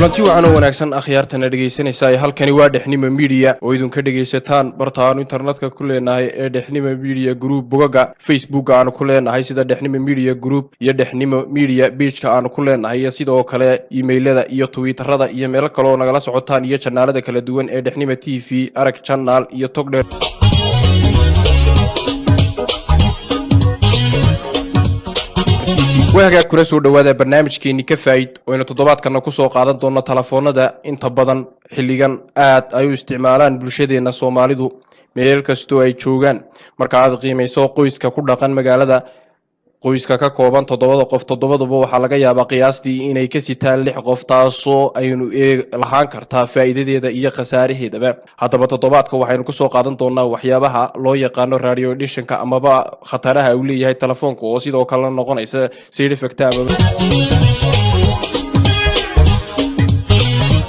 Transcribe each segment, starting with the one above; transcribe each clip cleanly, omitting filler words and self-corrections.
kulanti waxaan wanaagsan akhyaartana dhageysanaysaa halkani waa Dhexnimo Media oo idin ka dhageysataan bartaan internetka ku leenahay ee Dhexnimo Media Group bogaga Facebook aan ku leenahay sida Dhexnimo Media Group iyo Dhexnimo Media page-ka aan ku leenahay sidoo kale emailada iyo Twitterada iyo meel kale oo nagala socotaan iyo channelada kala duwan ee Dhexnimo TV arag channel iyo Togdheer وهاجا كula soo dhawaada barnaamijkeeni ka faaid oo ina toddobaadkana ku soo qaadan doona telefoonada inta badan xilligan aad ay u isticmaalaan bulshadeena Soomaalidu meel kasto ay joogan marka aad qiimeyso qoyska ku dhaqan magaalada qoyska ka kooban 7 qof 7duba waxa laga yaabaa qiyaastii inay ka sitaan 6 qof taasoo aynu lahaan kartaa faa'iidadeeda iyo khasaaraheedaba haddaba toddobaadka waxaynu ku soo qaadan doonaa waxyaabaha loo yaqaan radio edition-ka amaba khataraha uu leeyahay telefoonka oo sidoo kale noqonaysa side effect ama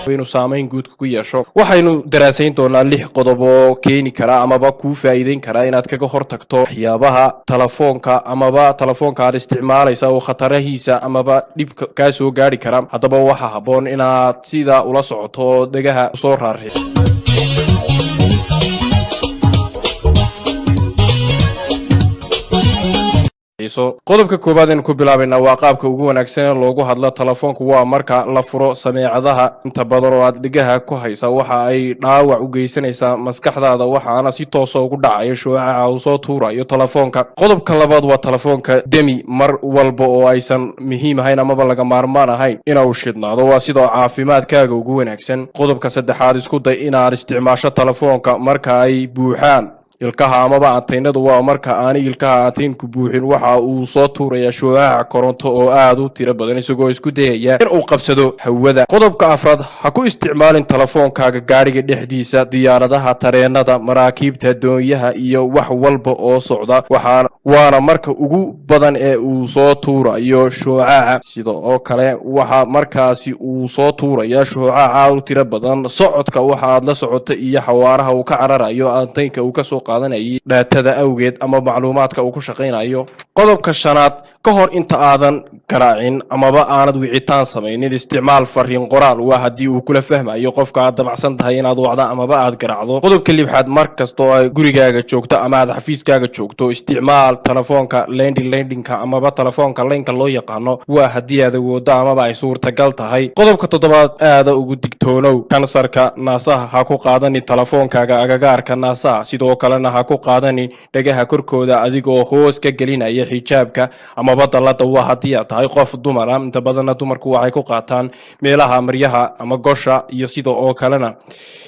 waynu saameyn guud ku yeesho waxaynu daraasayn doonaa 6 qodob oo keeni kara amaba ku faa'iideyn kara inaad kaga hortagto waxyaabaha telefoonka amaba telefoonka aad isticmaalaysa oo khatarahiisa amaba dhibka ka soo gaari kara haddaba waxa haboon inaad sida ula socoto degaha soo raarixi qodobka koobaad ee ku bilaabayna waa qaabka ugu wanaagsan ee loogu hadlo telefoonku waa marka la furo sameecadaha inta badan oo aad dhigaha ku haysa waxa ay dhaawac u geysanaysaa maskaxdaada waxaana si toos ah ugu dhacay shuucaca uu soo tuurayo telefoonka qodobka labaad waa telefoonka demi mar walba oo aysan muhiim ahayn ama laga maarmaan ahayn inuu shidnaado waa sidoo caafimaadkaaga ugu wanaagsan qodobka saddexaad isku day inaad isticmaasho telefoonka marka ay buuxaan ilkaha amaba anteynadu waa marka aan ilkaha anteynku buuxin waxa uu soo tuuraya shuucaca koronto oo aad u tiro badan isagoo isku dayaya in uu qabsado hawada qodobka afraad ha ku isticmaalin telefoonkaaga gaariga dhexdiisa diyaaradaha tareenada maraakiibta doonyaha iyo wax walba oo socda waana marka ugu badan ee uu soo tuurayo shuucaca sidoo kale waxa markaasi uu soo tuuraya shuucaca u tiro badan socodka waxa aad la socota iyo xawaaraha uu ka cararayo anteynka uu ka soo daatada awgeed ama macluumaadka uu ku shaqeynayo qodobka shanaad ka hor inta aadan garaacin amaba aanad wicitaan sameeynin isticmaal fariin qoraal waa hadii uu kula fahmayo qofka aad dabacsan tahay inaad wacdo amaba aad garaacdo qodobka lixaad markasto ay gurigaaga joogto ama aad xafiiskaaga joogto isticmaal telefoonka landline-ka amaba telefoonka line-ka loo yaqaano waa hadii aad awoodo amaba ay suurtagal tahay qodobka toddobaad aad ugu digtoonow kansarka naasaha ha ku qaadani telefoonkaaga agagaarka naasaha sidoo kalena ha ku qaadani dhagaha korkooda adigoo hoos ka gelinaya xijaabka ama badalada waa hadii aad tahay qof dumar ah inta badan dumarku waxay ku qaataan meelaha maryaha ama gosha iyo sidoo kalena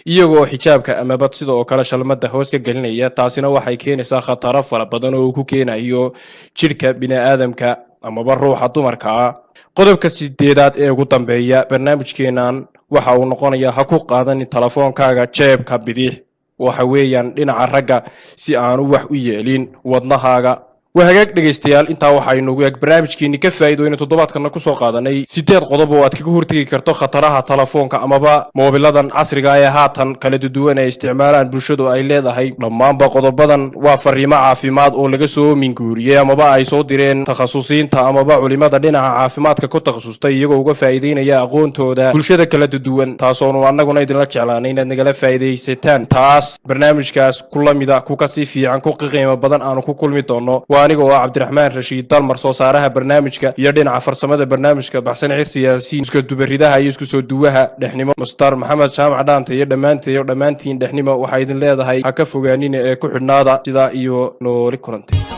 iyagoo xijaabka ama bad sidoo kale shalmada hoos ka gelinaya taasina waxay keenaysaa khatar fara badan oo ku keenayo jirka bini'aadamka ama ruuxa dumarka ah qodobka 8aad ee ugu dambeeya barnaamijkeenan waxa uu noqonayaa ha ku qaadani telefoonkaaga jeebka bidix waxa weeyaan dhinaca ragga si aanu wax u yeelin wadnahaaga وهاجاك dhageystayaal inta waxaynu eeg barnaamijkeeni ka faa'iidooyina toddobaadkana ku soo qaadanay 8 qodob oo aad kaga hortagi karto khataraha telefoonka amaba moobiladan casriga ah ee haatan kala duwan ee isticmaalaan bulshadu ay leedahay dhammaanba qodobadan waa fariimo caafimaad oo laga soo minguuriyay amaba ay soo direen takhasusiinta amaba culimada dhinaca caafimaadka ku takhasustay iyagoo uga faa'iideynaya aqoontooda bulshada kala duwan taasoo annaguna idinla jeclaanay inaad nagala faa'iideysataan taas barnaamijkaas kulamida ku ka sii fiican ku qiimo badan aan ku kulmi doono aniga oo Cabdiraxmaan Rashiid Dalmar soo saaraha barnaamijka iyo dhinaca farsamada barnaamijka baxsan siyaasiin isku dubaridaha iyo isku soo duwaha Dhexnimo Mustar Maxamed Jaamac Dhaante iyo dhamaantiin Dhexnimo waxa idin leedahay ha ka fogaanina ee ku xidhnaada sida iyo nooli kulantay